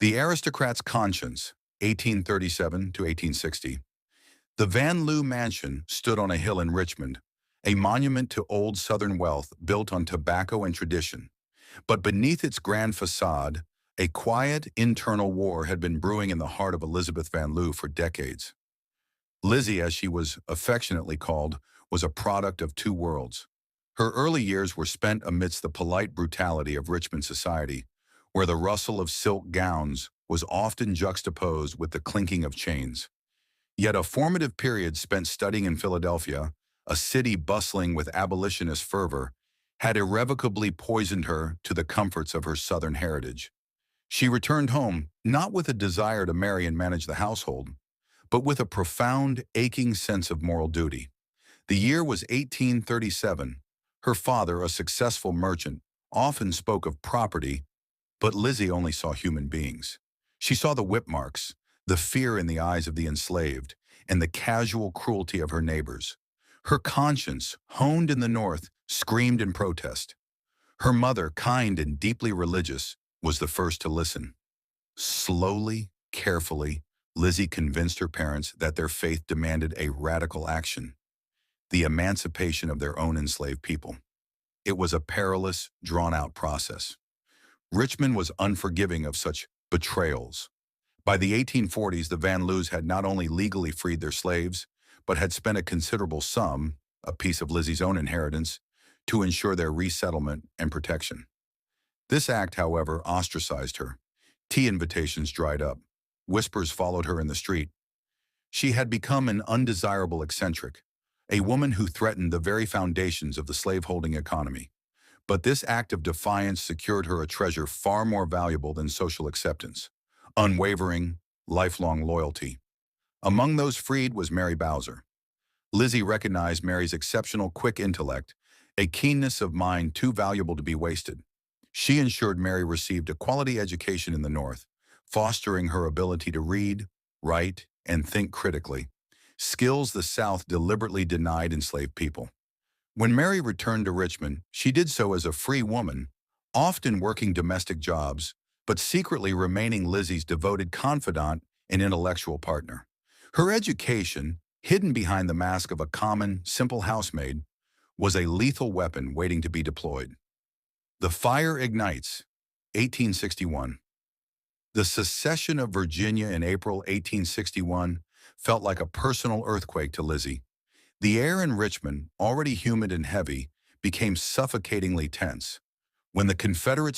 The Aristocrat's Conscience, 1837 to 1860. The Van Loo Mansion stood on a hill in Richmond, a monument to old Southern wealth built on tobacco and tradition. But beneath its grand facade, a quiet internal war had been brewing in the heart of Elizabeth Van Loo for decades. Lizzie, as she was affectionately called, was a product of two worlds. Her early years were spent amidst the polite brutality of Richmond society, where the rustle of silk gowns was often juxtaposed with the clinking of chains. Yet a formative period spent studying in Philadelphia, a city bustling with abolitionist fervor, had irrevocably poisoned her to the comforts of her Southern heritage. She returned home not with a desire to marry and manage the household, but with a profound, aching sense of moral duty. The year was 1837. Her father, a successful merchant, often spoke of property, but Lizzie only saw human beings. She saw the whip marks, the fear in the eyes of the enslaved, and the casual cruelty of her neighbors. Her conscience, honed in the North, screamed in protest. Her mother, kind and deeply religious, was the first to listen. Slowly, carefully, Lizzie convinced her parents that their faith demanded a radical action: the emancipation of their own enslaved people. It was a perilous, drawn-out process. Richmond was unforgiving of such betrayals. By the 1840s, the Van Loos had not only legally freed their slaves, but had spent a considerable sum, a piece of Lizzie's own inheritance, to ensure their resettlement and protection. This act, however, ostracized her. Tea invitations dried up. Whispers followed her in the street. She had become an undesirable eccentric, a woman who threatened the very foundations of the slaveholding economy. But this act of defiance secured her a treasure far more valuable than social acceptance: unwavering, lifelong loyalty. Among those freed was Mary Bowser. Lizzie recognized Mary's exceptional quick intellect, a keenness of mind too valuable to be wasted. She ensured Mary received a quality education in the North, fostering her ability to read, write, and think critically, skills the South deliberately denied enslaved people. When Mary returned to Richmond, she did so as a free woman, often working domestic jobs, but secretly remaining Lizzie's devoted confidant and intellectual partner. Her education, hidden behind the mask of a common, simple housemaid, was a lethal weapon waiting to be deployed. The Fire Ignites, 1861. The secession of Virginia in April 1861 felt like a personal earthquake to Lizzie. The air in Richmond, already humid and heavy, became suffocatingly tense. When the Confederate